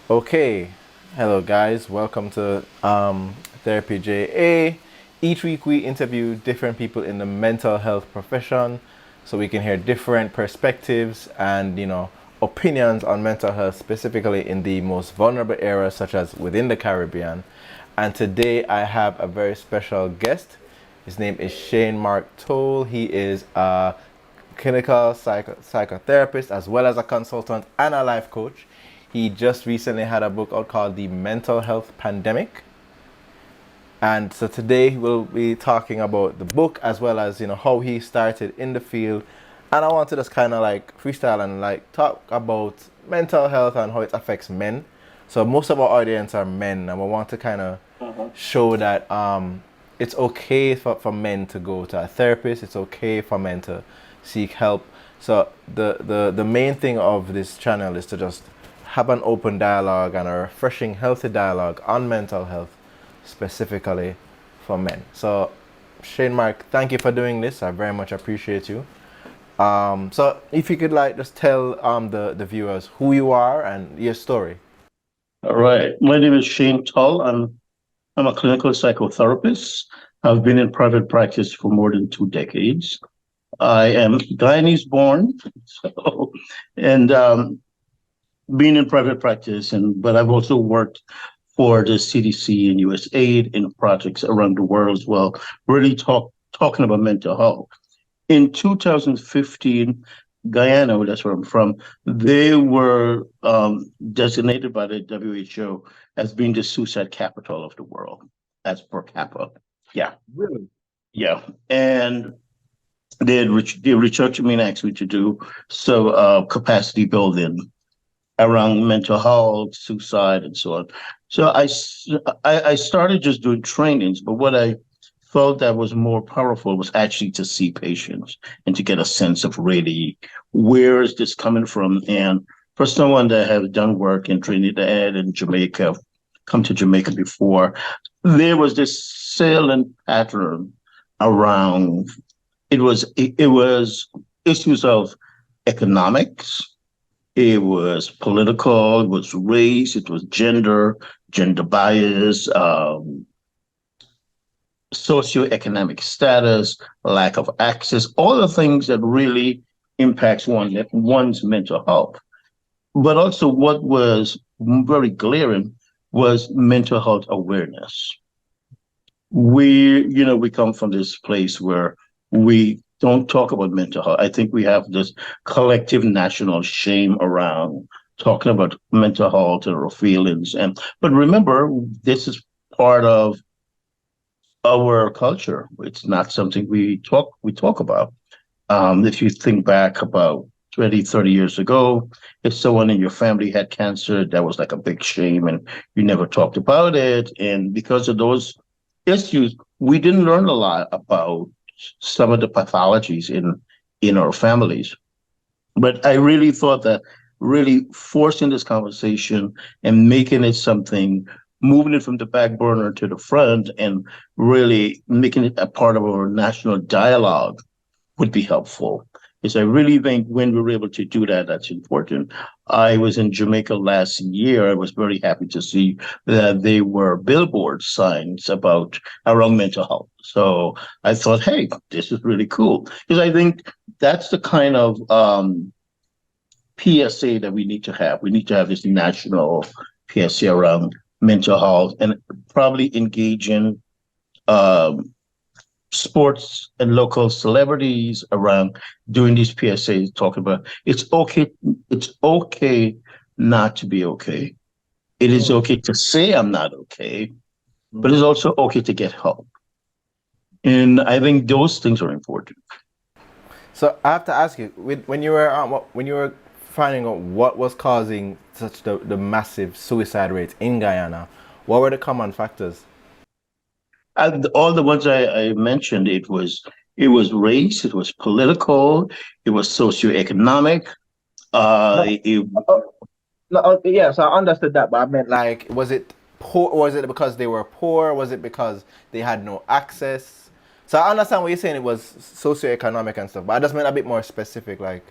Okay, hello guys, welcome to Therapy JA. Each week we interview different people in the mental health profession so we can hear different perspectives and opinions on mental health, specifically in the most vulnerable areas such as within the Caribbean. And today I have a very special guest. His name is Mark Tull. He is a clinical psychotherapist as well as a consultant and a life coach. He just recently had a book out called The Mental Health Pandemic. And so today we'll be talking about the book as well as, how he started in the field. And I want to just kind of like freestyle and like talk about mental health and how it affects men. So most of our audience are men, and we want to kind of show that it's okay for men to go to a therapist. It's okay for men to seek help. So the main thing of this channel is to just have an open dialogue and a refreshing, healthy dialogue on mental health, specifically for men. So, Mark, thank you for doing this. I very much appreciate you. So, if you could like just tell the viewers who you are and your story. All right. My name is Tull. I'm a clinical psychotherapist. I've been in private practice for more than 2 decades. I am Guyanese born, so and been in private practice, but I've also worked for the CDC and USAID in projects around the world as well, really talking about mental health. In 2015, Guyana, that's where I'm from, they were designated by the WHO as being the suicide capital of the world, as per capita. Yeah, Really? yeah. And they reached out to me and asked me to do capacity building around mental health, suicide, and so on. So I started just doing trainings, but what I felt that was more powerful was actually to see patients and to get a sense of really where is this coming from. And for someone that has done work in Trinidad and Jamaica, come to Jamaica before, there was this salient pattern around it was issues of economics, it was political, it was race, it was gender bias, socioeconomic status, lack of access, all the things that really impacts one's mental health. But also what was very glaring was mental health awareness. We come from this place where we don't talk about mental health. I think we have this collective national shame around talking about mental health and our feelings. But remember, this is part of our culture. It's not something we talk about. If you think back about 20, 30 years ago, if someone in your family had cancer, that was like a big shame and you never talked about it. And because of those issues, we didn't learn a lot about some of the pathologies in our families. But I really thought that really forcing this conversation and making it something, moving it from the back burner to the front and really making it a part of our national dialogue would be helpful. Because I really think when we were able to do that, that's important. I was in Jamaica last year. I was very happy to see that there were billboard signs about around mental health. So I thought, hey, this is really cool. Because I think that's the kind of PSA that we need to have. We need to have this national PSA around mental health and probably engage in um, sports and local celebrities around doing these PSAs, talking about it's okay not to be okay. It is okay to say I'm not okay, but it's also okay to get help. And I think those things are important. So I have to ask you, when you were finding out what was causing such the massive suicide rates in Guyana, what were the common factors? And all the ones I mentioned, it was race, it was political, it was socioeconomic. No, It, no, yeah, so I understood that, but I meant like, was it poor? Was it because they were poor? Was it because they had no access? So I understand what you're saying. It was socioeconomic and stuff, but I just meant a bit more specific, like.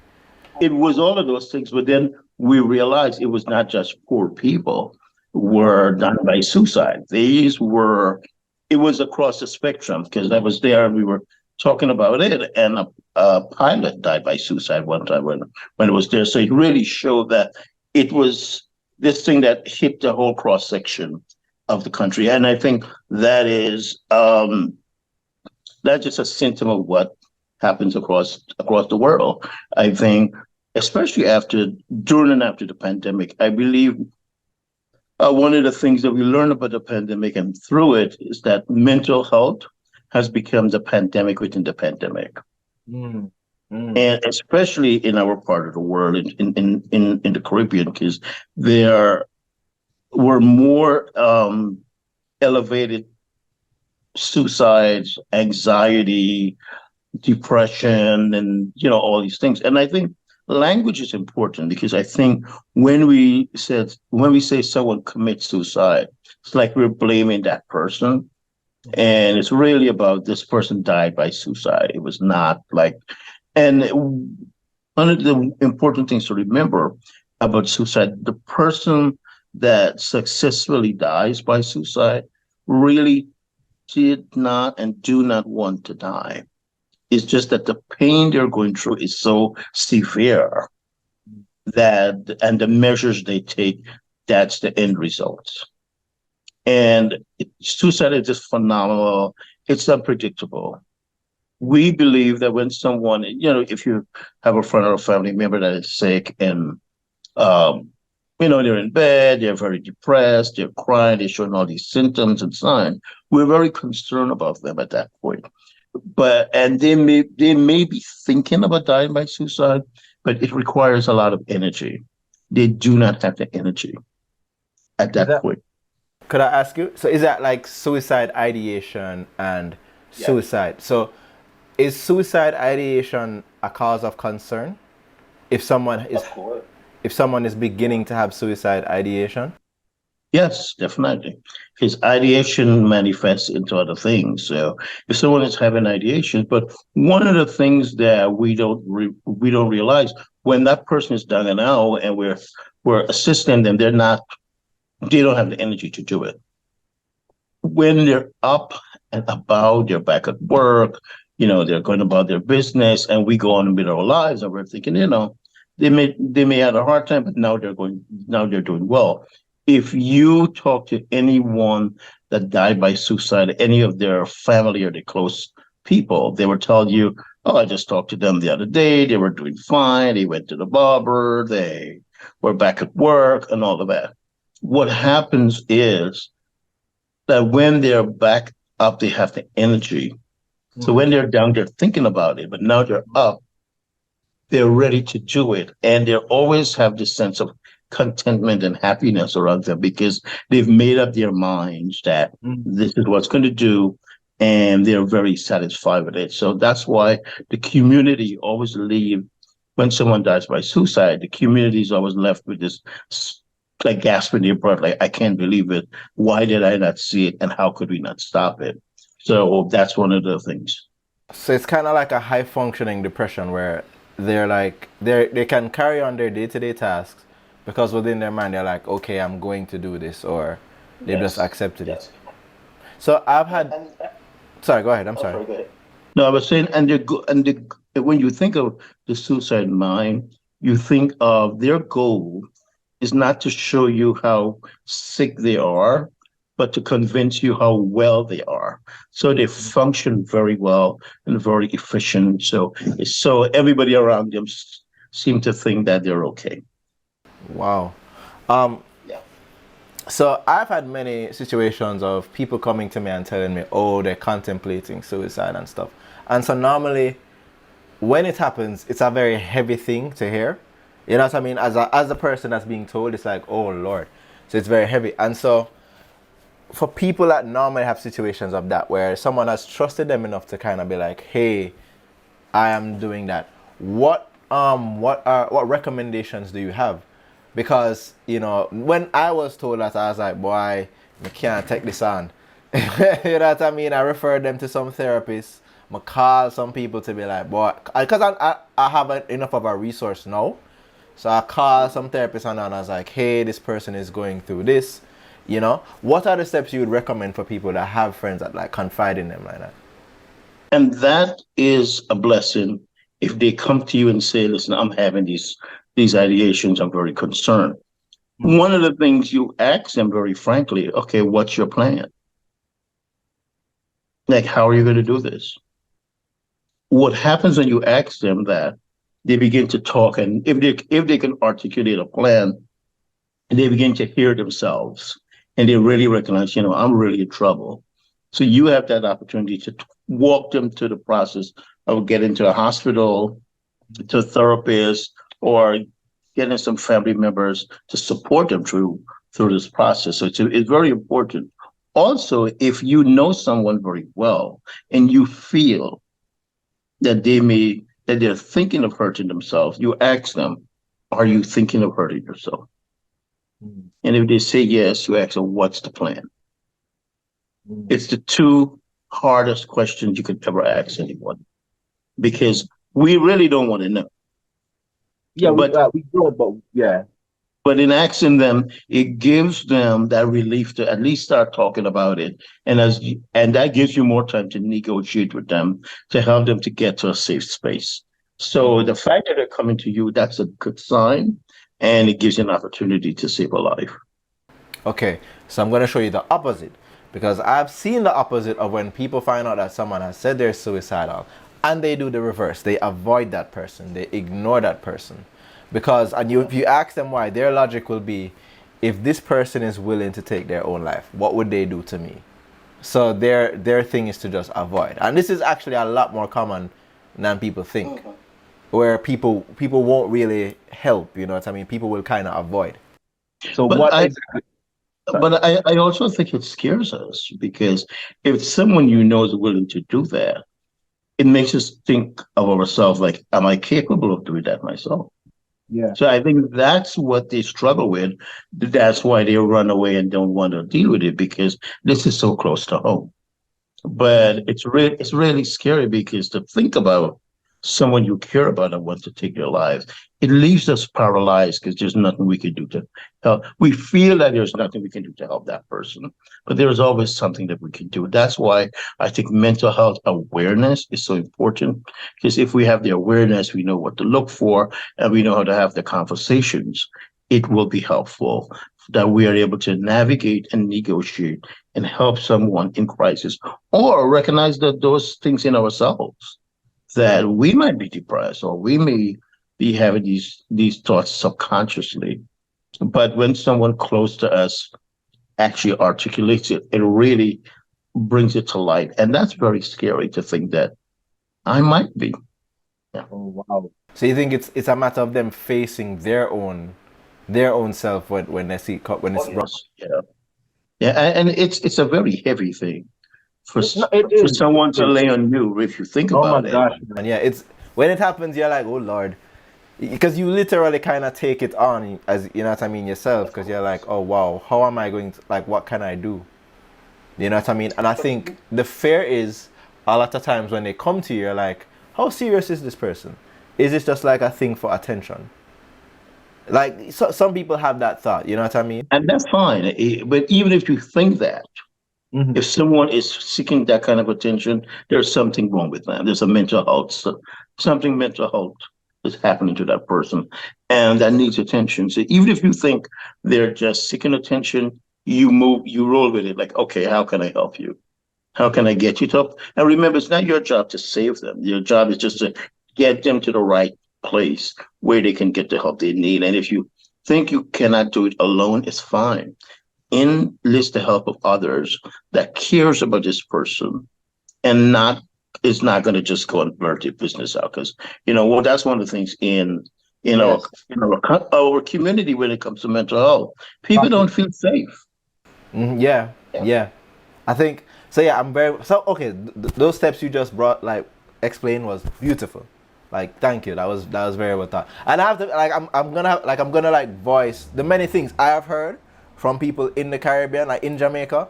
it was all of those things, but then we realized it was not just poor people were done by suicide. These were, it was across the spectrum because I was there and we were talking about it, and a pilot died by suicide one time when it was there. So it really showed that it was this thing that hit the whole cross section of the country, and I think that is that's just a symptom of what happens across the world. I think, especially after, during and after the pandemic, I believe one of the things that we learned about the pandemic and through it is that mental health has become the pandemic within the pandemic. Mm. Mm. And especially in our part of the world, in the Caribbean, because there were more elevated suicides, anxiety, depression, and all these things. And I think language is important because I think when we say someone commits suicide, it's like we're blaming that person, and it's really about this person died by suicide. It was not like, and one of the important things to remember about suicide, the person that successfully dies by suicide really did not and do not want to die. It's just that the pain they're going through is so severe that, and the measures they take, that's the end result. And suicide is just phenomenal. It's unpredictable. We believe that when someone, if you have a friend or a family member that is sick and, they're in bed, they're very depressed, they're crying, they're showing all these symptoms and signs, we're very concerned about them at that point. And they may be thinking about dying by suicide, but it requires a lot of energy. They do not have the energy at that point. Could I ask you? So is that like suicide ideation and suicide? So is suicide ideation a cause of concern if someone is beginning to have suicide ideation? Yes, definitely. His ideation manifests into other things. So if someone is having ideation, but one of the things that we don't realize, when that person is down and out and we're assisting them, they don't have the energy to do it. When they're up and about, they're back at work, they're going about their business, and we go on with our lives, and we're thinking, they may have a hard time, but now they're doing well. If you talk to anyone that died by suicide, any of their family or their close people, they will tell you, "Oh, I just talked to them the other day. They were doing fine. They went to the barber. They were back at work," and all of that. What happens is that when they're back up, they have the energy. So when they're down, they're thinking about it, but now they're up, they're ready to do it. And they always have this sense of contentment and happiness around them because they've made up their minds that this is what's going to do, and they're very satisfied with it. So that's why the community always when someone dies by suicide, the community is always left with this like gasping their breath, like, I can't believe it. Why did I not see it? And how could we not stop it? So that's one of the things. So it's kind of like a high functioning depression where they can carry on their day-to-day tasks because within their mind they're like, okay, I'm going to do this, or they just accepted it. So I've had. Sorry, go ahead. I'm sorry. Go ahead. No, I was saying, when you think of the suicide mind, you think of their goal is not to show you how sick they are, but to convince you how well they are. So they function very well and very efficient. So everybody around them seem to think that they're okay. Wow. So I've had many situations of people coming to me and telling me, oh, they're contemplating suicide and stuff. And so normally when it happens, it's a very heavy thing to hear. You know what I mean? As a person that's being told, it's like, oh Lord. So it's very heavy. And so for people that normally have situations of that, where someone has trusted them enough to kind of be like, hey, I am doing that. What recommendations do you have? Because, when I was told that, I was like, boy, I can't take this on. You know what I mean? I referred them to some therapists, I call some people to be like, boy, because I have enough of a resource now. So I call some therapists and I was like, hey, this person is going through this. You know, what are the steps you would recommend for people that have friends that like confide in them like that? And that is a blessing if they come to you and say, listen, I'm having these ideations, I'm very concerned. One of the things you ask them very frankly, okay, what's your plan? Like, how are you going to do this? What happens when you ask them that, they begin to talk, and if they can articulate a plan, they begin to hear themselves, and they really recognize, I'm really in trouble. So you have that opportunity to walk them to the process of getting to a hospital, to a therapist, or getting some family members to support them through this process. So it's very important. Also, if you know someone very well and you feel that they're thinking of hurting themselves, you ask them, are you thinking of hurting yourself? Mm. And if they say yes, you ask them, what's the plan? Mm. It's the two hardest questions you could ever ask anyone, because we really don't want to know. Yeah, But we do, but yeah. But in asking them, it gives them that relief to at least start talking about it, and that gives you more time to negotiate with them to help them to get to a safe space. So the fact that they're coming to you, that's a good sign, and it gives you an opportunity to save a life. Okay, so I'm going to show you the opposite because I've seen the opposite of when people find out that someone has said they're suicidal and they do the reverse. They avoid that person, they ignore that person. Because, if you ask them why, their logic will be, if this person is willing to take their own life, what would they do to me? So their thing is to just avoid. And this is actually a lot more common than people think. Where people won't really help, you know what I mean? People will kind of avoid. So But what I exactly? but I also think it scares us, because if someone you know is willing to do that, it makes us think of ourselves like, am I capable of doing that myself? Yeah. So I think that's what they struggle with. That's why they run away and don't want to deal with it, because this is so close to home. But it's really scary, because to think about someone you care about and want to take their lives, it leaves us paralyzed, because there's nothing we can do to help. We feel that there's nothing we can do to help that person, but there's always something that we can do. That's why I think mental health awareness is so important, because if we have the awareness, we know what to look for, and we know how to have the conversations, it will be helpful that we are able to navigate and negotiate and help someone in crisis, or recognize that those things in ourselves, that we might be depressed, or we may be having these thoughts subconsciously. But when someone close to us actually articulates it, it really brings it to light. And that's very scary, to think that I might be. Yeah. Oh wow. So you think it's a matter of them facing their own self when they see when it's Oh, wrong? yes. Yeah. Yeah. And it's a very heavy thing for No, it for is. someone It to is. lay on you, if you think Oh my about it. gosh, man. Yeah, it's when it happens, you're like, oh Lord, because you literally kind of take it on as you know what I mean yourself, because you're like, oh wow, how am I going to like what can I do? You know what I mean? And I think the fear is a lot of times when they come to you, you're like, how serious is this person? Is this just like a thing for attention? Like some people have that thought, you know what I mean? And that's fine. But even if you think that, Hmm. if someone is seeking that kind of attention, there's something wrong with them. There's a mental health, something mental health is happening to that person, and that needs attention. So even if you think they're just seeking attention, you roll with it. Like, okay, how can I help you? How can I get you to help? And remember, it's not your job to save them. Your job is just to get them to the right place where they can get the help they need. And if you think you cannot do it alone, it's fine. Enlist the help of others that cares about this person, and not is not going to just go and blurt their business out, because well, that's one of the things in our Yes. our community when it comes to mental health. People don't feel safe. Yeah, Yeah. yeah. I think so. Yeah, I'm very so okay. Those steps you just brought, like, explain was beautiful. Like, thank you. That was very well thought. And I have to like I'm gonna like voice the many things I have heard from people in the Caribbean, like in Jamaica.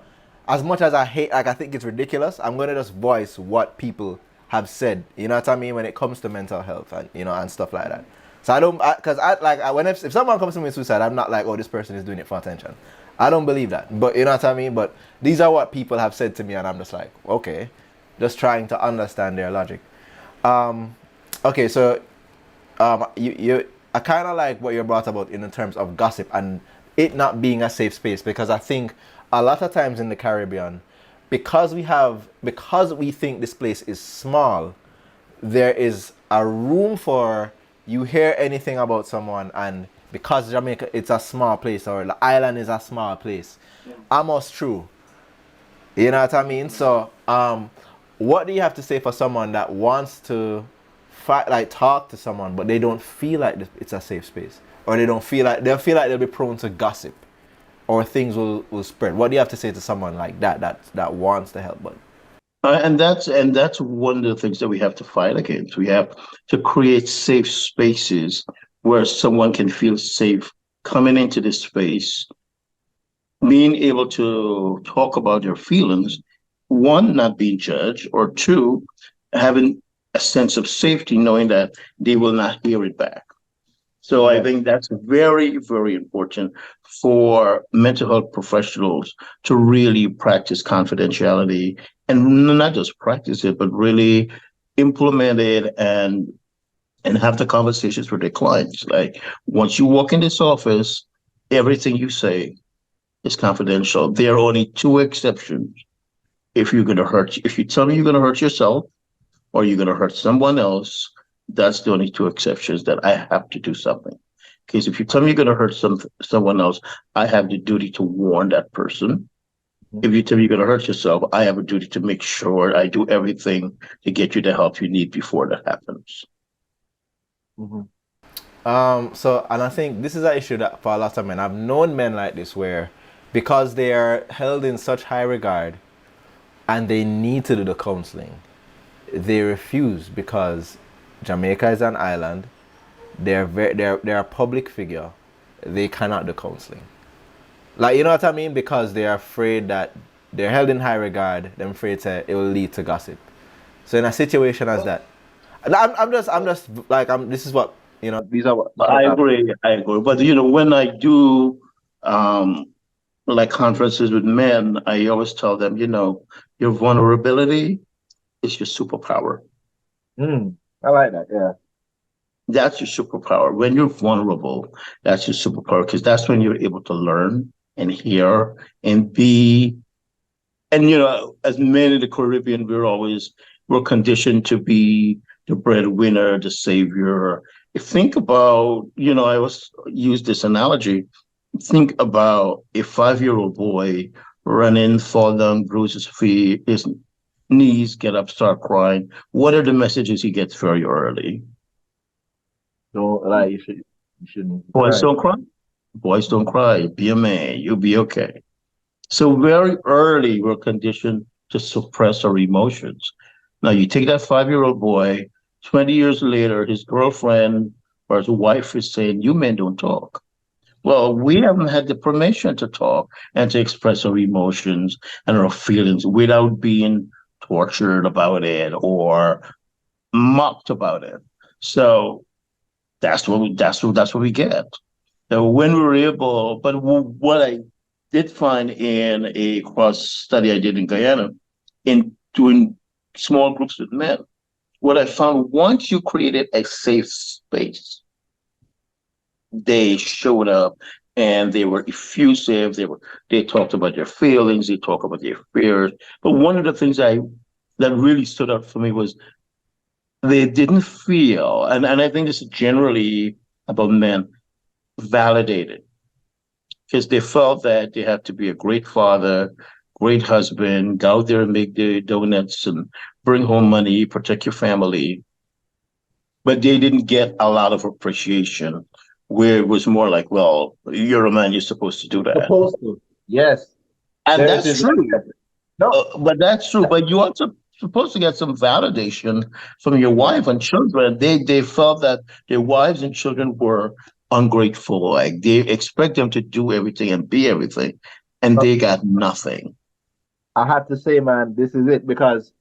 As much as I hate, like I think it's ridiculous, I'm gonna just voice what people have said, you know what I mean, when it comes to mental health and and stuff like that. So I don't, because when if someone comes to me with suicide, I'm not like, oh, this person is doing it for attention. I don't believe that, but you know what I mean. But these are what people have said to me, and I'm just like, okay, just trying to understand their logic. Okay, so I kind of like what you brought about in terms of gossip and it not being a safe space, because I think a lot of times in the Caribbean, because we think this place is small, there is a room for you hear anything about someone, and because Jamaica it's a small place or the island is a small place, almost true. You know what I mean? So what do you have to say for someone that wants to talk to someone, but they don't feel like it's a safe space, or they feel like they'll be prone to gossip, or things will spread? What do you have to say to someone like that wants to help, but and that's one of the things that we have to fight against. We have to create safe spaces where someone can feel safe coming into this space, being able to talk about their feelings, one, not being judged, or two, having a sense of safety, knowing that they will not hear it back. So I think that's very, very important for mental health professionals to really practice confidentiality, and not just practice it, but really implement it and have the conversations with their clients. Like, once you walk in this office, everything you say is confidential. There are only two exceptions. If you tell me you're gonna hurt yourself or you're gonna hurt someone else, that's the only two exceptions that I have to do something. Because if you tell me you're gonna hurt someone else, I have the duty to warn that person. If you tell me you're gonna hurt yourself, I have a duty to make sure I do everything to get you the help you need before that happens. So, and I think this is an issue that for a lot of men, I've known men like this where, because they are held in such high regard and they need to do the counseling, they refuse because Jamaica is an island. They're a public figure. They cannot do counseling. Like, you know what I mean? Because they're afraid that they're held in high regard. They're afraid that it will lead to gossip. So in a situation as that, and I'm just like, this is what, these are what. I agree. I agree. But when I do like conferences with men, I always tell them, your vulnerability is your superpower. I like that. Yeah. That's your superpower. When you're vulnerable, that's your superpower, because that's when you're able to learn and hear and be. And as men in the Caribbean, we're conditioned to be the breadwinner, the savior. Think about, I always use this analogy. Think about a 5-year-old boy running, fall down, bruise his knees, get up, start crying. What are the messages he gets very early? Don't like you shouldn't. Boys don't cry. Boys don't cry. Be a man. You'll be okay. So very early, we're conditioned to suppress our emotions. Now you take that 5-year-old boy. 20 years later, his girlfriend or his wife is saying, "You men don't talk." Well, we haven't had the permission to talk and to express our emotions and our feelings without being tortured about it or mocked about it. So that's what we get. So when we're able, but what I did find in a cross study I did in Guyana, in doing small groups with men, what I found, once you created a safe space, they showed up and they were effusive. They talked about their feelings, they talked about their fears. But one of the things that really stood out for me was they didn't feel, and I think this is generally about men, validated, because they felt that they had to be a great father, great husband, go out there and make the donuts and bring home money, protect your family. But they didn't get a lot of appreciation, where it was more like, well, you're a man, you're supposed to do that. Supposed to. Yes. And that's true. No. But that's true. But you also supposed to get some validation from your wife and children. They felt that their wives and children were ungrateful. Like, they expect them to do everything and be everything, and they got nothing. I have to say, man, this is it, because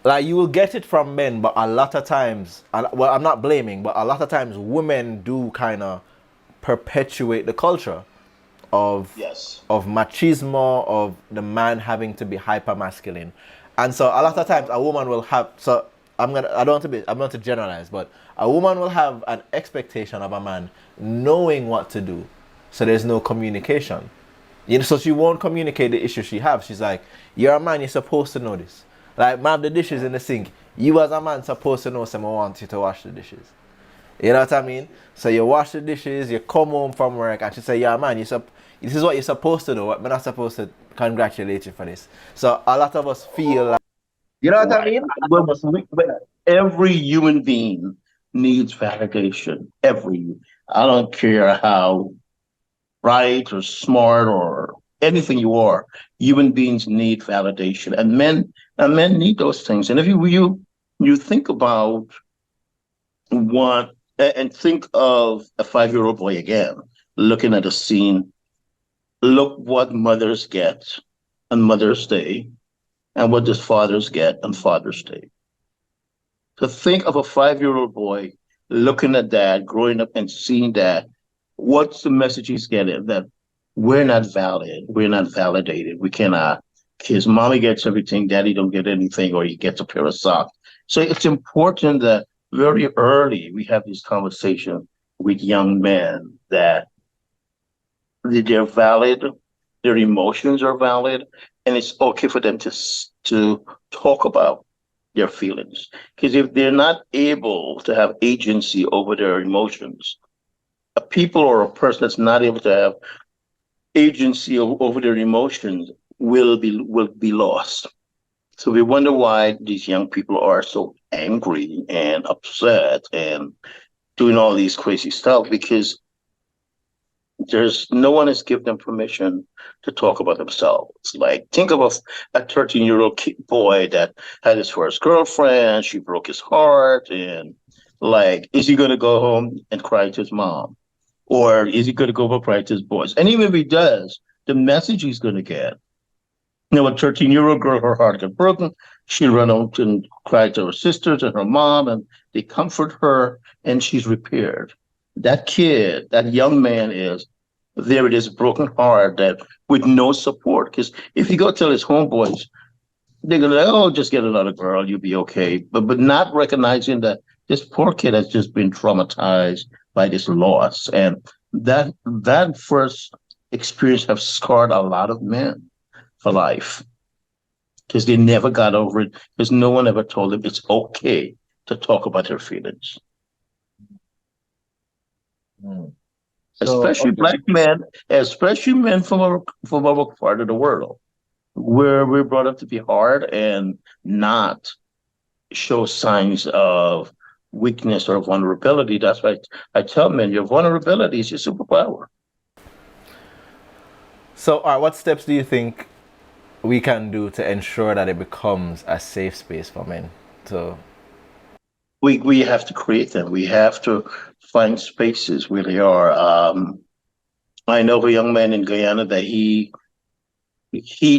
like you will get it from men, but a lot of times, well, I'm not blaming, but a lot of times women do kind of perpetuate the culture of Yes. machismo, of the man having to be hyper masculine, and so a lot of times a woman will have. So I don't want to be, I'm not to generalize, but a woman will have an expectation of a man knowing what to do, so there's no communication. You know, so she won't communicate the issue she has. She's like, "You're a man, you're supposed to know this. Like, man, the dishes in the sink. You as a man supposed to know someone wants you to wash the dishes. You know what I mean? So you wash the dishes, you come home from work, and she say, "Yeah, man, this is what you're supposed to do. We're not supposed to congratulate you for this." So a lot of us feel like, you know what I Right. mean? But every human being needs validation. I don't care how bright or smart or anything you are. Human beings need validation, and men need those things. And if you think about what and think of a 5-year-old boy again, looking at a scene. Look what mothers get on Mother's Day, and what does fathers get on Father's Day. To think of a 5-year-old boy looking at that, growing up and seeing that, what's the message he's getting? That we're not valid, we're not validated, we cannot. His mommy gets everything, daddy don't get anything, or he gets a pair of socks. So it's important that very early we have these conversations with young men that they're valid, their emotions are valid, and it's okay for them to talk about their feelings. Because if they're not able to have agency over their emotions, a people or a person that's not able to have agency over their emotions will be lost. So we wonder why these young people are so angry and upset and doing all these crazy stuff, because there's no one has given them permission to talk about themselves. Like, think of a 13-year-old boy that had his first girlfriend. She broke his heart, and like, is he going to go home and cry to his mom, or is he going to go home and cry to his boys? And even if he does, the message he's going to get. A 13-year-old girl, her heart got broken. She ran out and cried to her sisters and her mom, and they comfort her, and she's repaired. That kid, that young man is there. It is broken heart that with no support. Because if you go tell his homeboys, they're gonna like, oh, just get another girl, you'll be okay. But not recognizing that this poor kid has just been traumatized by this loss, and that first experience have scarred a lot of men for life, because they never got over it, because no one ever told them it's okay to talk about their feelings. mm. So, Especially okay. black men, especially men from our part of the world, where we're brought up to be hard and not show signs of weakness or vulnerability. That's why I tell men your vulnerability is your superpower. So, all right, what steps do you think we can do to ensure that it becomes a safe space for men to? We have to create them. We have to find spaces where they are. I know a young man in Guyana that he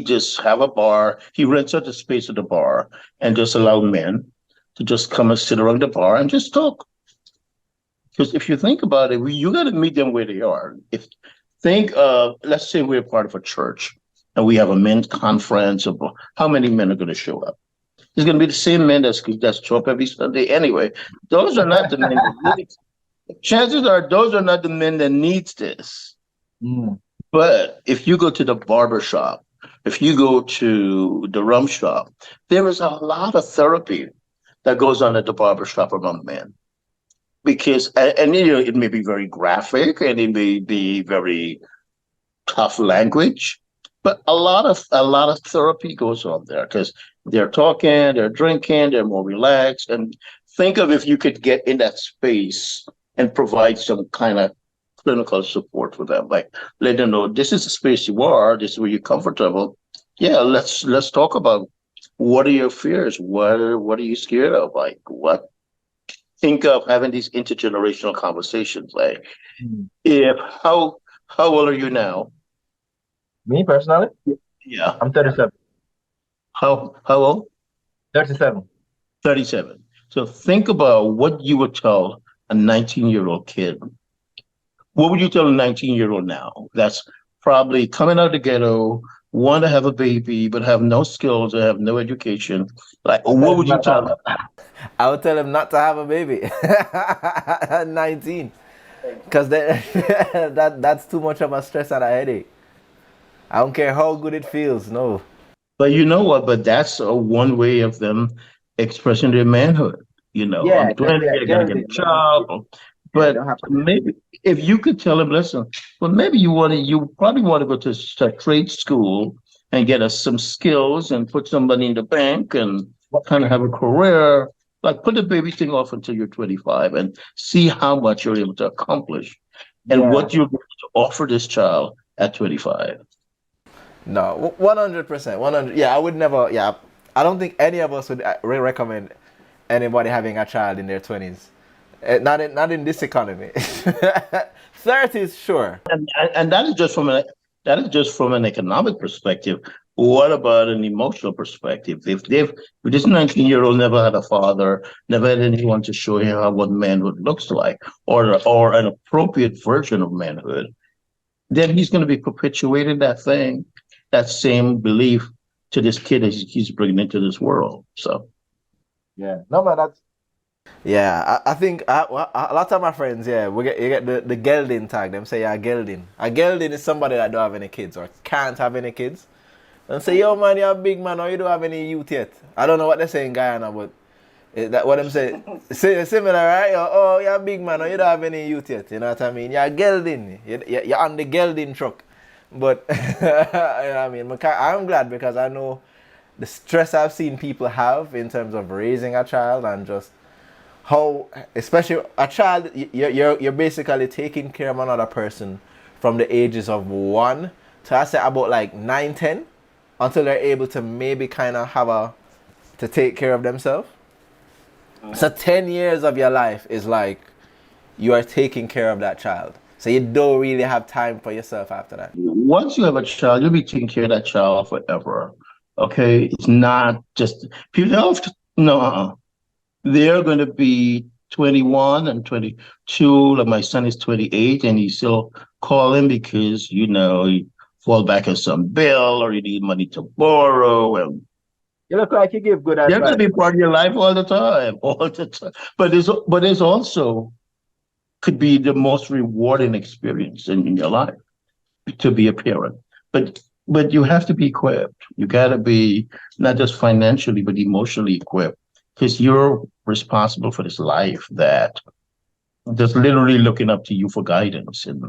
just have a bar. He rents out the space of the bar and just allow men to just come and sit around the bar and just talk. Because if you think about it, you got to meet them where they are. If think let's say we're part of a church and we have a men's conference. Of how many men are going to show up? It's going to be the same men that's show up every Sunday anyway. Those are not the men that need. Chances are those are not the men that needs this. Mm. But if you go to the barber shop, if you go to the rum shop, there is a lot of therapy that goes on at the barber shop among men. Because and it may be very graphic and it may be very tough language, but a lot of therapy goes on there because they're talking, they're drinking, they're more relaxed. And think of if you could get in that space and provide some kind of clinical support for them, like let them know this is the space you are, this is where you're comfortable. Yeah, let's talk about what are your fears, what are you scared of, like what. Think of having these intergenerational conversations, like Mm. if how old are you now? Me personally, Yeah. I'm 37. How old? 37. 37. So think about what you would tell a 19-year-old kid. What would you tell a 19-year-old now? That's probably coming out of the ghetto, want to have a baby, but have no skills or have no education. Like, I tell what him would you not to tell have, them? I would tell him not to have a baby at 19, because that's too much of a stress and a headache. I don't care how good it feels. No. But you know what? But that's a one way of them expressing their manhood. I'm Yeah, 20, I gotta get a gelding. They don't have to. job. Yeah, they But don't have to. maybe if you could tell them, listen, well, maybe you probably want to go to trade school and get us some skills and put some money in the bank and kind of have a career. Like put the baby thing off until you're 25 and see how much you're able to accomplish and Yeah. what you're going to offer this child at 25. No, 100%, 100. Yeah, I would never. Yeah, I don't think any of us would recommend anybody having a child in their 20s. Not in this economy. 30s, sure. And that is just from an economic perspective. What about an emotional perspective? If this 19-year-old never had a father, never had anyone to show him how what manhood looks like, or an appropriate version of manhood, then he's going to be perpetuating that thing, that same belief to this kid that he's bringing into this world. So Yeah. No, man, that's. Yeah, I think a lot of my friends, yeah, you get the gelding tag. Them say, yeah, gelding. A gelding is somebody that don't have any kids or can't have any kids. And say, yo, man, you're a big man or you don't have any youth yet. I don't know what they say in Guyana, but that what them say. Similar, right? Oh, you're a big man or you don't have any youth yet. You know what I mean? You're gelding. You're on the gelding truck. But, you know what I mean? I'm glad because I know the stress I've seen people have in terms of raising a child and just how, especially a child, you're basically taking care of another person from the ages of 1 to I say about like 9, 10, until they're able to maybe kind of to take care of themselves. So 10 years of your life is like you are taking care of that child. So you don't really have time for yourself after that. once you have a child, you'll be taking care of that child forever. Okay, it's not just people. No, they're going to be 21 and 22. Like my son is 28, and he's still calling because he fall back on some bill or you need money to borrow, and You look like you give good they're going to advice. be part of your life all the time, all the time. But it's also could be the most rewarding experience in your life to be a parent. But you have to be equipped. You got to be not just financially but emotionally equipped because you're responsible for this life that just literally looking up to you for guidance. And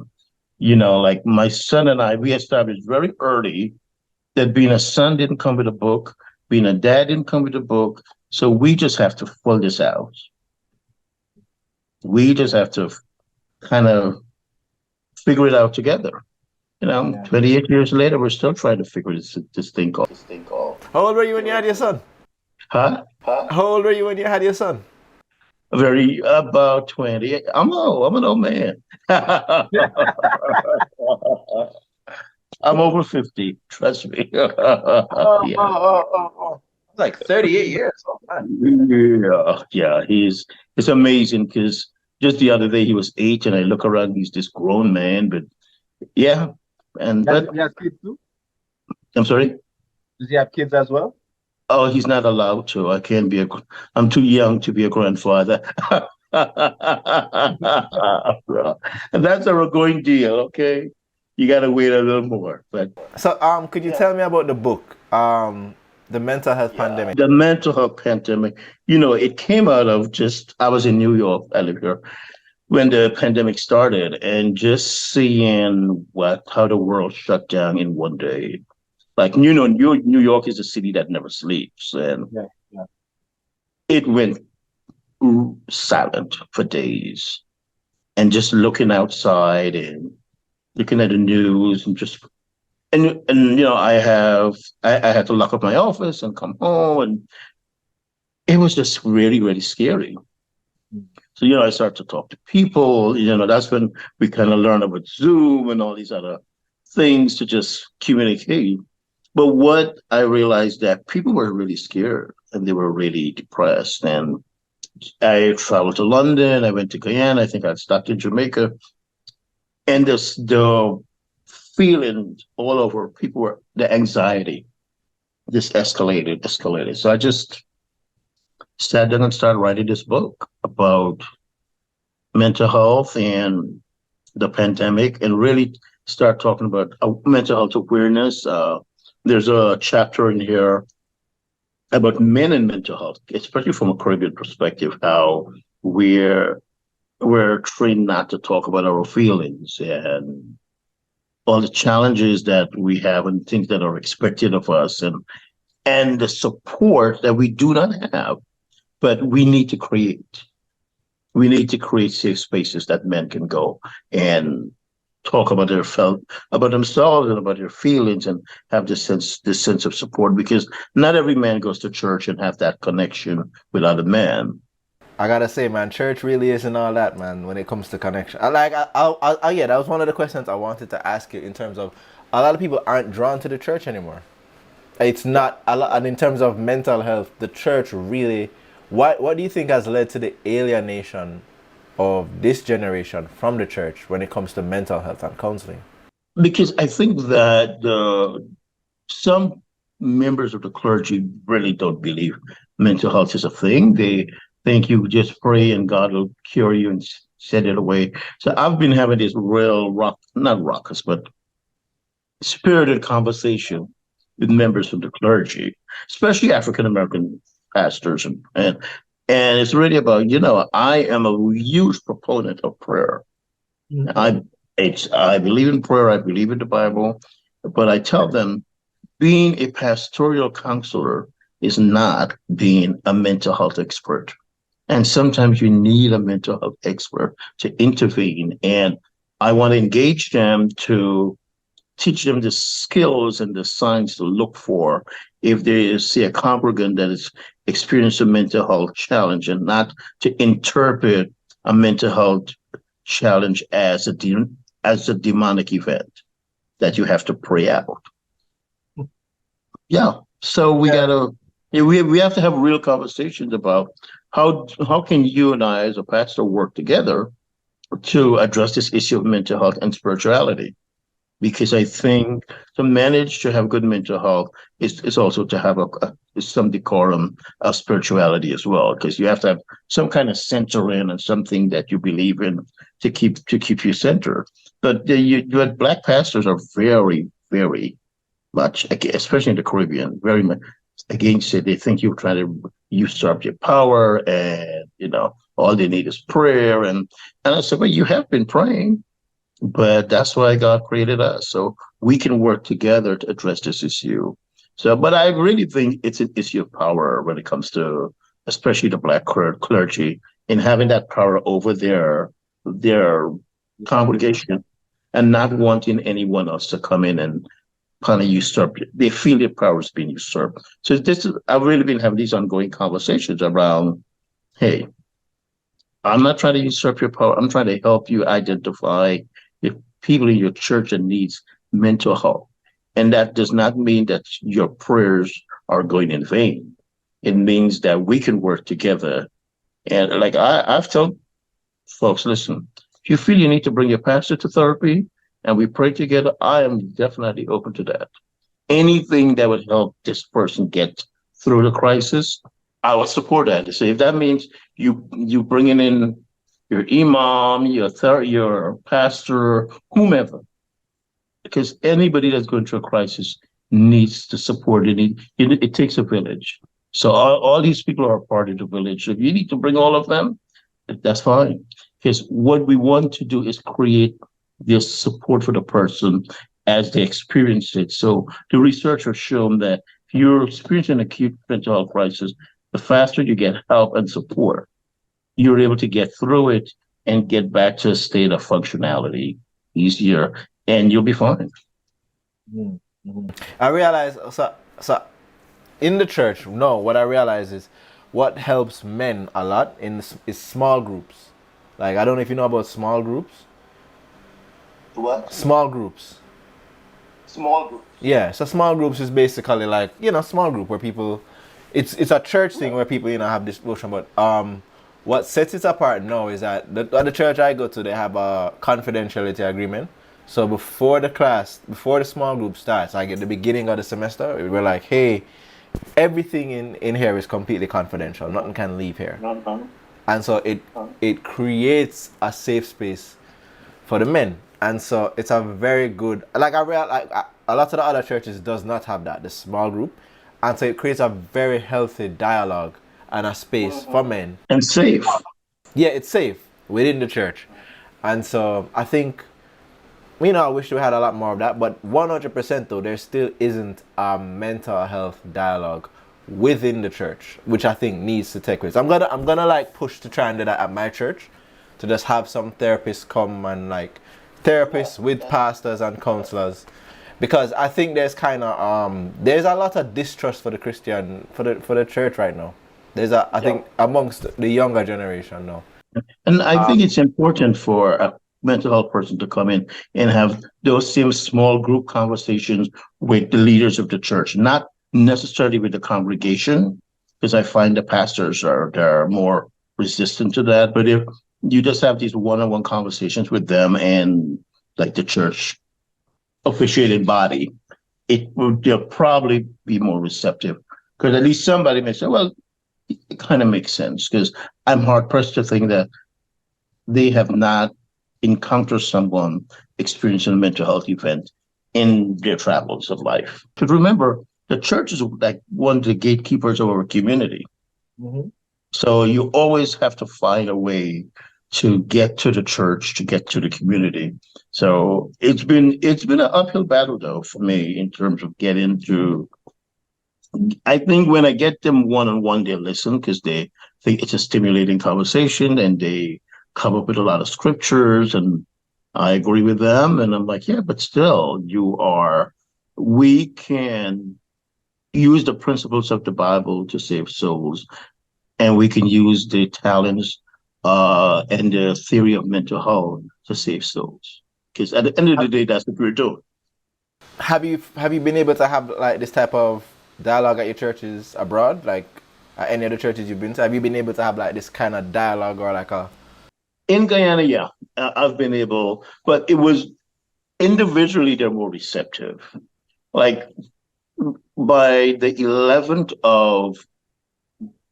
like my son and I, we established very early that being a son didn't come with a book, being a dad didn't come with a book. So we just have to fill this out. We just have to kind of figure it out together. Yeah. 28 years later, we're still trying to figure this thing called. How old were you when you had your son? Huh? How old were you when you had your son? Very about 20. I'm old. I'm an old man. I'm over 50. Trust me. Oh, Yeah. oh, oh, oh. Like 38 years. Oh, man. Yeah. It's amazing because just the other day he was 8, and I look around, he's this grown man. But yeah, but He has kids too? I'm sorry. Does he have kids as well? Oh, he's not allowed to. I can't be I'm too young to be a grandfather. And that's a going deal, okay? You gotta wait a little more. But So, could you tell me about the book, the mental health pandemic? the mental health pandemic, it came out of just I was in New York, I live here, when the pandemic started, and just seeing how the world shut down in one day. Like, New York is a city that never sleeps, and Yeah, yeah. it went silent for days. And just looking outside and looking at the news and just and I had to lock up my office and come home, and it was just really, really scary. So, I started to talk to people. That's when we kind of learned about Zoom and all these other things to just communicate. But what I realized that people were really scared. and they were really depressed. And I traveled to London. I went to Guyana. I think I stopped in Jamaica, and the feeling all over people were the anxiety just escalated. So I just sat down and started writing this book about mental health and the pandemic, and really start talking about mental health awareness. There's a chapter in here about men and mental health, especially from a Caribbean perspective, how we're we're trained not to talk about our feelings and all the challenges that we have and things that are expected of us, and the support that we do not have, but we need to create. We need to create safe spaces that men can go and talk about their felt about themselves and about their feelings, and have this sense of support, because not every man goes to church and have that connection with other men. I gotta say, man, church really isn't all that, man. When it comes to connection, yeah, that was one of the questions I wanted to ask you in terms of a lot of people aren't drawn to the church anymore. It's not a lot, and in terms of mental health, the church really. What do you think has led to the alienation of this generation from the church when it comes to mental health and counseling? Because I think that some members of the clergy really don't believe mental health is a thing. They think you just pray and God will cure you and send it away. So I've been having this real not raucous, but spirited conversation with members of the clergy, especially African American pastors, and it's really about, I am a huge proponent of prayer. I I believe in prayer. I believe in the Bible, but I tell them being a pastoral counselor is not being a mental health expert. And sometimes you need a mental health expert to intervene. And I want to engage them to teach them the skills and the signs to look for if they see a congregant that is experiencing a mental health challenge, and not to interpret a mental health challenge as a demonic event that you have to pray out. Yeah. So we gotta we have to have real conversations about how can you and I as a pastor work together to address this issue of mental health and spirituality. Because I think to manage to have good mental health is also to have some decorum of spirituality as well. Because you have to have some kind of center in and something that you believe in to keep you centered. But black pastors are very, very much, especially in the Caribbean, very much against it. They think you're trying to usurp your power, and all they need is prayer. And I said, well, you have been praying, but that's why God created us, so we can work together to address this issue. So, but I really think it's an issue of power when it comes to, especially the black clergy, in having that power over their congregation, and not wanting anyone else to come in and kind of usurp it. They feel their power is being usurped. So I've really been having these ongoing conversations around, hey, I'm not trying to usurp your power. I'm trying to help you identify if people in your church that needs mental health. And that does not mean that your prayers are going in vain. It means that we can work together. And like I've told folks, listen, if you feel you need to bring your pastor to therapy and we pray together, I am definitely open to that. Anything that would help this person get through the crisis, I will support that. So if that means you bringing in your imam, your pastor, whomever, because anybody that's going through a crisis needs the support. It takes a village. So all these people are a part of the village. If you need to bring all of them, that's fine. Because what we want to do is create this support for the person as they experience it. So the research has shown that if you're experiencing acute mental health crisis, the faster you get help and support, you're able to get through it and get back to a state of functionality easier, and you'll be fine. Mm-hmm. I realize, so in the church, no, what I realize is what helps men a lot is small groups. Like, I don't know if you know about small groups. What? Small groups. Small groups. Yeah, so small groups is basically like, small group where people it's a church thing where people have this notion, but what sets it apart now is that at the church I go to, they have a confidentiality agreement. So before the small group starts, like at the beginning of the semester, we're like, hey, everything in here is completely confidential. Nothing can leave here. And so it creates a safe space for the men. And so it's a very good, like a lot of the other churches does not have that, the small group. And so it creates a very healthy dialogue and a space for men. And safe. Yeah, it's safe within the church. And so I think, I wish we had a lot more of that, but 100% though, there still isn't a mental health dialogue within the church, which I think needs to take place. I'm gonna like push to try and do that at my church, to just have some therapists come and like therapists with pastors and counselors, because I think there's kind of there's a lot of distrust for the Christian for the church right now. I think amongst the younger generation now. And I think it's important for a mental health person to come in and have those same small group conversations with the leaders of the church, not necessarily with the congregation, because I find the pastors they're more resistant to that. But if you just have these one-on-one conversations with them and like the church officiating body, they'll probably be more receptive, because at least somebody may say, well, it kind of makes sense, because I'm hard pressed to think that they have not encountered someone experiencing a mental health event in their travels of life. Because remember, the church is like one of the gatekeepers of our community. Mm-hmm. So you always have to find a way to get to the church, to get to the community. So it's been an uphill battle though for me in terms of getting to. I think when I get them one-on-one, they listen because they think it's a stimulating conversation, and they come up with a lot of scriptures, and I agree with them. And I'm like, yeah, but still, we can use the principles of the Bible to save souls, and we can use the talents and the theory of mental health to save souls. Because at the end of the day, that's what we're doing. Have you been able to have like this type of dialogue at your churches abroad, like at any other churches you've been to? Have you been able to have like this kind of dialogue, or like a? In Guyana, yeah, I've been able, but it was individually they're more receptive. Like by the 11th of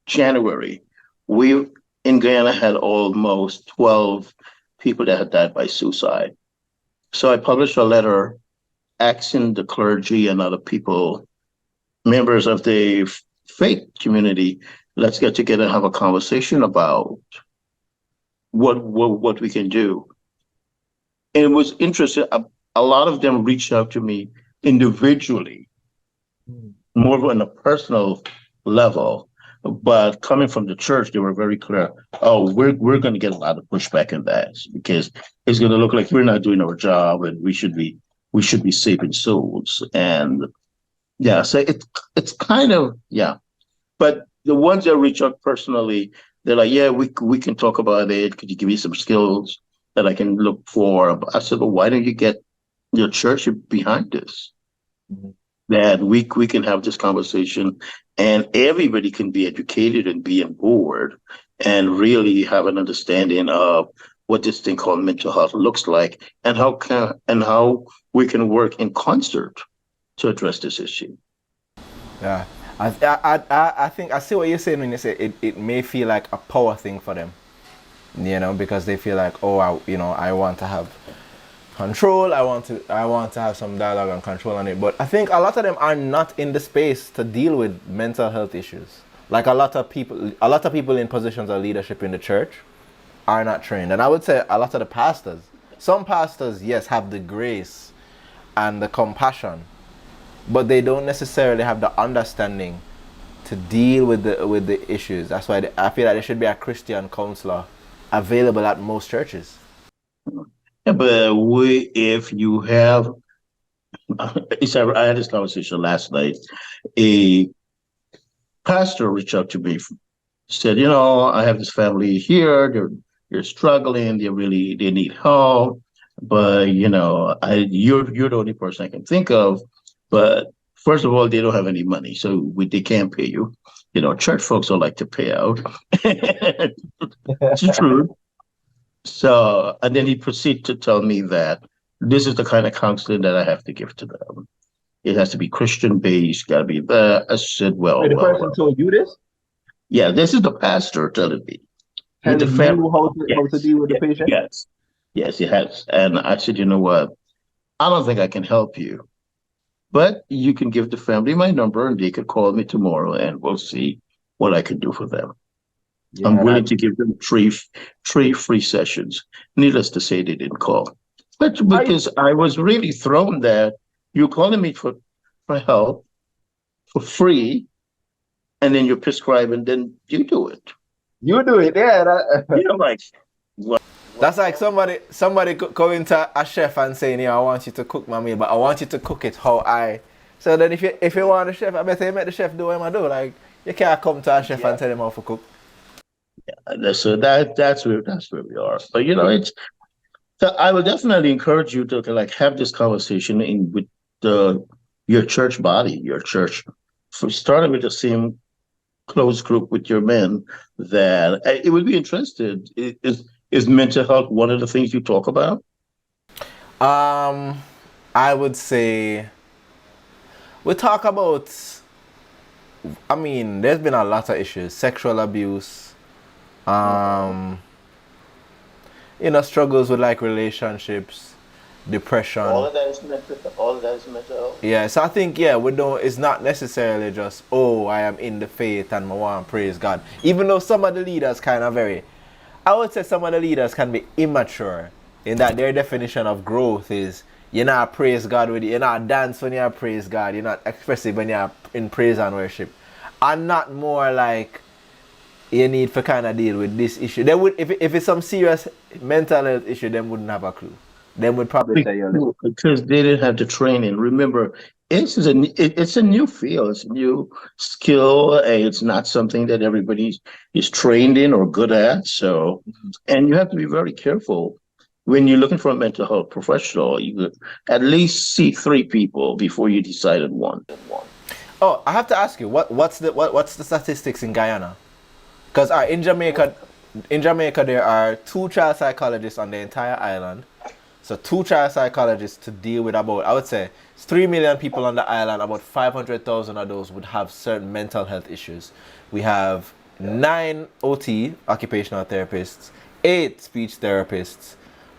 January, we in Guyana had almost 12 people that had died by suicide. So I published a letter asking the clergy and other people, members of the faith community, let's get together and have a conversation about what we can do. And it was interesting. A lot of them reached out to me individually, more on a personal level. But coming from the church, they were very clear. Oh, we're going to get a lot of pushback in that, because it's going to look like we're not doing our job, and we should be saving souls. And yeah, so it's kind of, yeah. But the ones that reach out personally, they're like, yeah, we can talk about it. Could you give me some skills that I can look for? I said, well, why don't you get your church behind this? Mm-hmm. That we can have this conversation, and everybody can be educated and be on board and really have an understanding of what this thing called mental health looks like, and how we can work in concert to address this issue. Yeah, I think I see what you're saying when you say it may feel like a power thing for them, because they feel like, oh, I want to have control. I want to have some dialogue and control on it. But I think a lot of them are not in the space to deal with mental health issues. Like a lot of people in positions of leadership in the church are not trained. And I would say a lot of the pastors, some pastors, yes, have the grace and the compassion, but they don't necessarily have the understanding to deal with the issues. That's why I feel like there should be a Christian counselor available at most churches. Yeah, but if you have, I had this conversation last night. A pastor reached out to me, said, I have this family here. They're struggling. They need help. But you're the only person I can think of. But first of all, they don't have any money, so they can't pay you. church folks don't like to pay out. It's true. So, and then he proceeded to tell me that this is the kind of counseling that I have to give to them. It has to be Christian based, got to be there. I said, Wait, well, the well, person well. told you this? Yeah, this is the pastor telling me. The Telling family. you how to Yes, deal with the yes, patient? yes, yes, he has. And I said, you know what? I don't think I can help you, but you can give the family my number and they could call me tomorrow and we'll see what I can do for them. I'm Yeah, willing to give them three free sessions. Needless to say, they didn't call. But I because I was really thrown that you're calling me for help for free, and then you're prescribing, then you do it. you do it, yeah. That, Like, what? that's like somebody going to a chef and saying, "Yeah, I want you to cook my meal, but I want you to cook it how I." So then, if you want a chef, I better you make the chef do what I do. Like you can't come to a chef and tell him how to cook. So that's where we are. But it's so I would definitely encourage you to like have this conversation in with the your church body, your church, for starting with the same close group with your men that it would be interested. Is mental health one of the things you talk about? Um, I would say we talk about. I mean, there's been a lot of issues: sexual abuse, um, struggles with like relationships, depression. All of that is mental health. Yeah, so I think yeah, we don't. It's not necessarily just I am in the faith and I want to praise God. Even though some of the leaders kind of I would say some of the leaders can be immature in that their definition of growth is you're not praise God with it, you're not dance when you praise God, you're not expressive when you're in praise and worship, and not more like you need to kind of deal with this issue. They would if it's some serious mental health issue, they wouldn't have a clue. They would probably tell you. Because they didn't have the training. Remember, it's a new field, it's a new skill. It's not something that everybody is trained in or good at. So, and you have to be very careful when you're looking for a mental health professional. You could at least see three people before you decide on one. Oh, I have to ask you, what's the statistics in Guyana? Because in Jamaica there are two child psychologists on the entire island. So two child psychologists to deal with about, I would say, it's 3 million people on the island. About 500,000 of those would have certain mental health issues. We have 9 OT, occupational therapists, 8 speech therapists,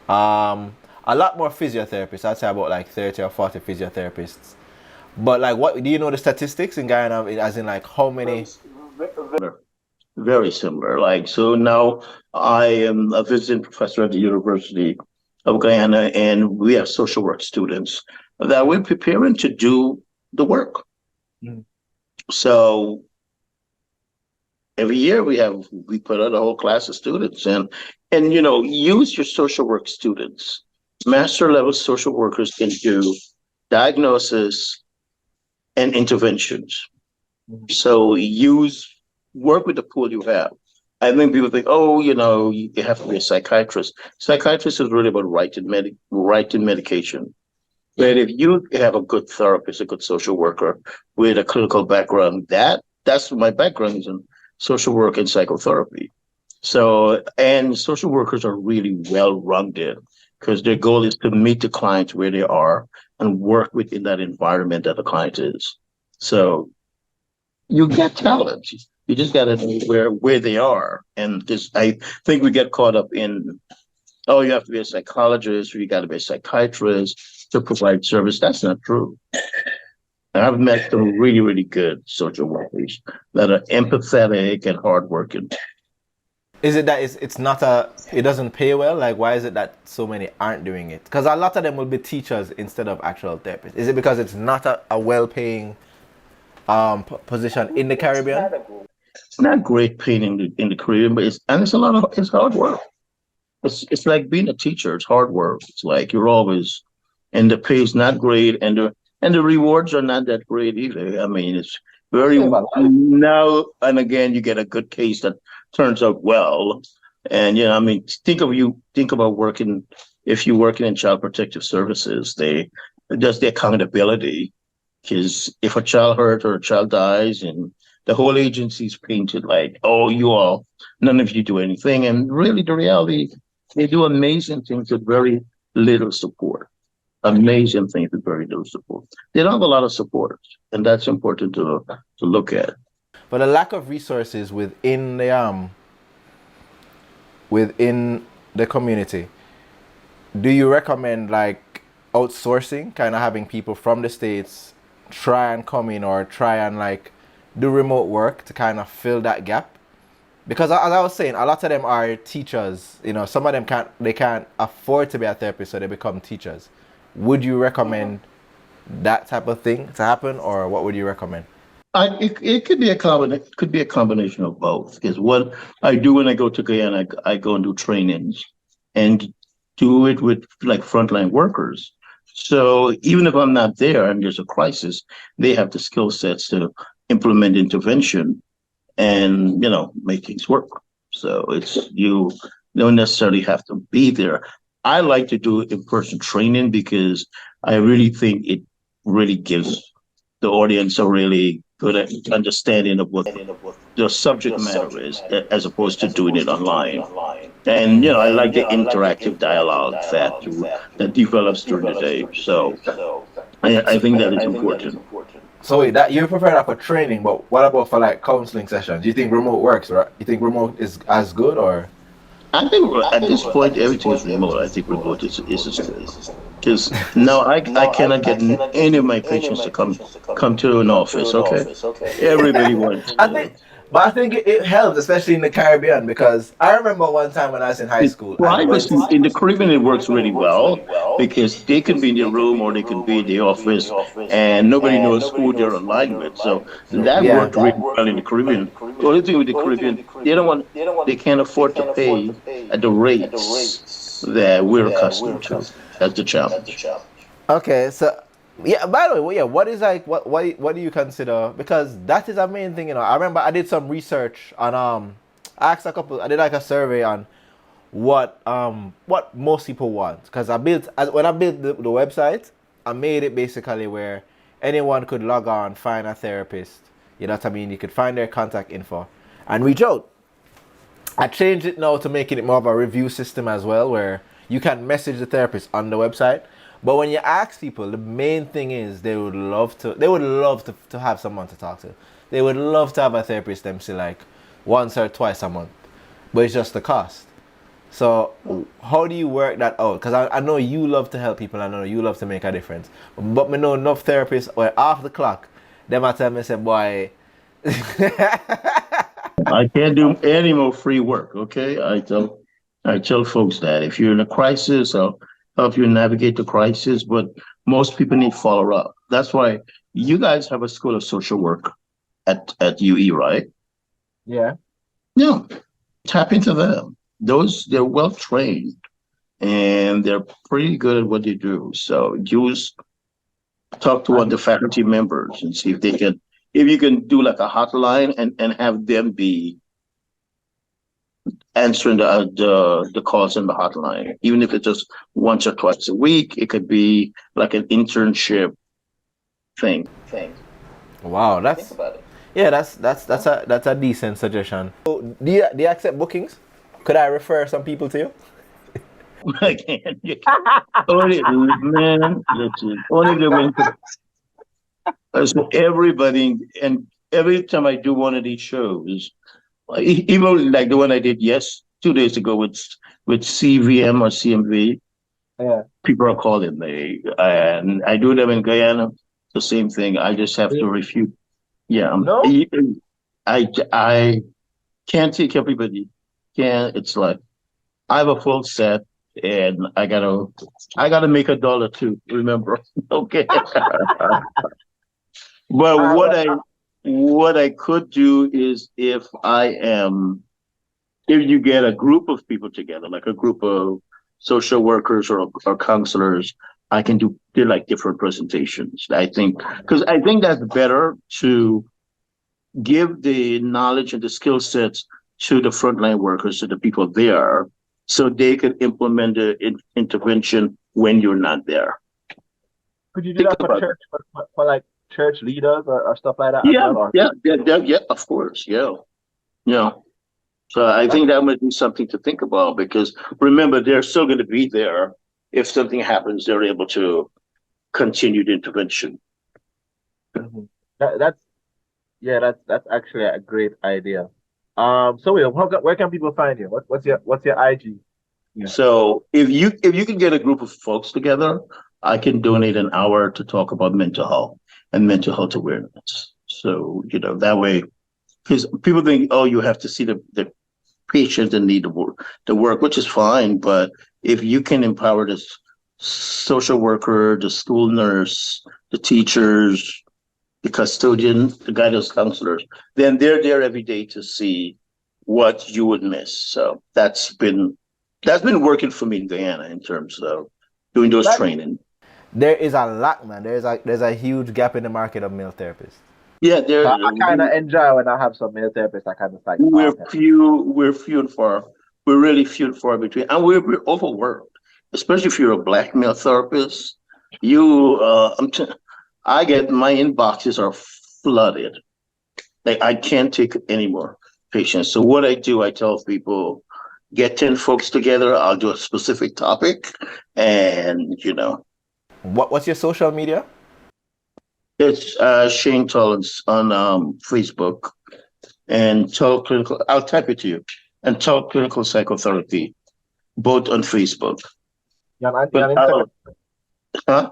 a lot more physiotherapists. I'd say about like 30 or 40 physiotherapists. But like, what do you know the statistics in Guyana? As in like how many? Very similar. Like, so now I am a visiting professor at the University of Guyana, and we have social work students that we're preparing to do the work. Mm. So every year we put out a whole class of students, and use your social work students. Master level social workers can do diagnosis and interventions. So work with the pool you have. I think people think, you have to be a psychiatrist. Psychiatrist is really about writing medication. But if you have a good therapist, a good social worker with a clinical background, that's my background is in social work and psychotherapy. So, and social workers are really well-rounded because their goal is to meet the clients where they are and work within that environment that the client is. So you get talent. You just got to know where they are. And I think we get caught up in, you have to be a psychologist or you got to be a psychiatrist to provide service. That's not true. And I've met some really, really good social workers that are empathetic and hardworking. Is it that it's not it doesn't pay well? Like, why is it that so many aren't doing it? Because a lot of them will be teachers instead of actual therapists. Is it because it's not a well-paying position in the Caribbean? It's not great paying in the Caribbean, but it's hard work. It's like being a teacher. It's hard work. It's like you're always, and the pay's not great, and the rewards are not that great either. I mean, it's very now and again you get a good case that turns out well, and I mean, think about working if you're working in child protective services. Just the accountability, because if a child hurt or a child dies and the whole agency is painted like, oh, you all, none of you do anything. And really, the reality, they do amazing things with very little support. Amazing things with very little support. They don't have a lot of supporters, and that's important to look at. But the lack of resources within the community, do you recommend like outsourcing, kind of having people from the States try and come in or try and like do remote work to kind of fill that gap? Because as I was saying, a lot of them are teachers. You know, some of them can't afford to be a therapist, so they become teachers. Would you recommend that type of thing to happen, or what would you recommend? It could be a combination of both. Because what I do when I go to Guyana, I go and do trainings and do it with like frontline workers. So even if I'm not there and there's a crisis, they have the skill sets to implement intervention and make things work. So it's you don't necessarily have to be there. I like to do in-person training because I really think it really gives the audience a really good understanding of what the subject matter is, as opposed to doing it online. And I like the interactive dialogue that develops during the day. So I think that is important. So wait, that you prefer that for training, but what about for like counseling sessions? Do you think remote works, right? You think remote is as good, or? I think at this point everything is remote. I think remote is as good because now I cannot get any of my patients to come to an office. Okay, everybody wants. But I think it helps, especially in the Caribbean, because I remember one time when I was in high school. Privacy in the Caribbean, it works really well because they can be in the room or they can be in the office, and nobody knows who they're aligned with. So that worked really well in the Caribbean. The only thing with the Caribbean, they can't afford to pay at the rates that we're accustomed to. That's the challenge. Okay, so yeah. By the way, yeah. What is like what do you consider? Because that is a main thing. I remember I did some research on I asked I did like a survey on what most people want. Because when I built the website, I made it basically where anyone could log on, find a therapist. You know what I mean? You could find their contact info and reach out. I changed it now to making it more of a review system as well, where you can message the therapist on the website. But when you ask people, the main thing is they would love to have someone to talk to. They would love to have a therapist them see like once or twice a month. But it's just the cost. So how do you work that out? Because I know you love to help people. I know you love to make a difference. But me know enough therapists or off the clock, them I tell me say, boy, I can't do any more free work. Okay, I tell folks that if you're in a crisis, I'll help you navigate the crisis. But most people need follow up. That's why you guys have a school of social work at UE, right? Yeah. Yeah, tap into them. They're well trained and they're pretty good at what they do. So talk to one of the faculty members and see if you can do like a hotline and have them be answering the calls in the hotline, even if it's just once or twice a week. It could be like an internship thing. Wow, that's think about it. Yeah, that's a decent suggestion. So, do you accept bookings? Could I refer some people to you? I can't. You can't. Man, listen. Only the winter. So everybody, and every time I do one of these shows, even like the one I did 2 days ago with CVM or CMV, Yeah. people are calling me, and I do them in Guyana. The same thing. I just have to refute. Yeah, No? I can't take everybody. It's like I have a full set, and I gotta make $1 too. Remember, okay. But what I could do is if you get a group of people together, like a group of social workers or counselors, I can do like different presentations. Because I think that's better to give the knowledge and the skill sets to the frontline workers, to the people there, so they can implement the intervention when you're not there. Could you do that for church, for like church leaders or stuff like that as Yeah, well? Or yeah, of course, yeah, yeah. So I that's think that would be something to think about because remember, they're still going to be there. If something happens, they're able to continue the intervention. mhm. That's yeah, that's actually a great idea. So Will, where can people find you? What's your IG? Yeah. So if you can get a group of folks together, I can donate an hour to talk about mental health and mental health awareness. So that way, because people think, oh, you have to see the patient and need the work, which is fine. But if you can empower the social worker, the school nurse, the teachers, the custodian, the guidance counselors, then they're there every day to see what you would miss. So that's been working for me in Guyana in terms of doing those That training. There is a lot, man. There's a huge gap in the market of male therapists. Yeah, I kind of enjoy when I have some male therapists. I kind of like, oh, we're okay. few and far. We're really few and far between, and we're overworked. Especially if you're a black male therapist, I get my inboxes are flooded. Like I can't take any more patients. So what I do, I tell people, get 10 folks together. I'll do a specific topic, and What's your social media? it's Shane Tollins on Facebook and Tull Clinical. I'll type it to you. And Tull Clinical Psychotherapy, both on Facebook. You're But on Instagram. huh?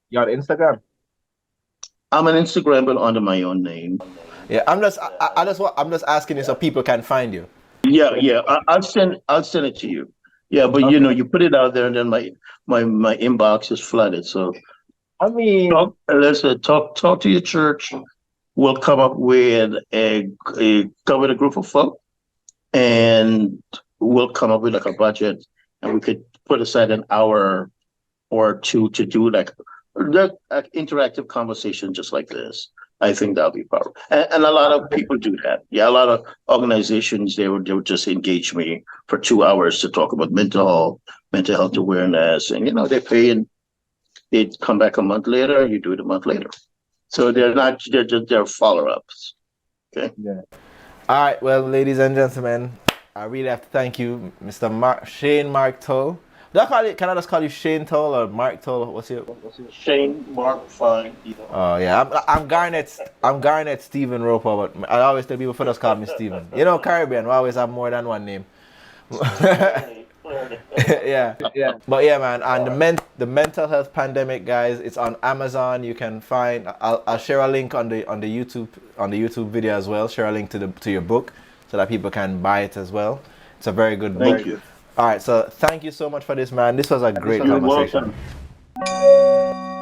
You're on Instagram. I'm on Instagram, but under my own name. Yeah, I'm just asking you so people can find you. Yeah, yeah. I'll send it to you. Yeah, but Okay. you put it out there, and then my inbox is flooded. So I mean, let's talk to your church. We'll come up with a group of folk, and we'll come up with like a budget, and we could put aside an hour or two to do like the interactive conversation just like this. I think that'll be powerful. And a lot of people do that. Yeah, a lot of organizations they would just engage me for 2 hours to talk about mental health awareness, and they pay and they come back a month later. You do it a month later. So they're follow-ups. Okay. yeah. All right, well, ladies and gentlemen, I really have to thank you, Mr. Mark Tull. Can I just call you Shane Tull or Mark Tull? What's your? Shane, Mark, fine. Oh yeah, I'm Garnet. I'm Garnet Stephen Roper, but I always tell people for just call me Stephen. Caribbean, we always have more than one name. Yeah. Yeah. But yeah, man, and the mental health pandemic, guys, it's on Amazon. You can find. I'll share a link on the YouTube video as well. Share a link to your book so that people can buy it as well. It's a very good book. Thank you. All right, so thank you so much for this, man. This was a great You're conversation. welcome.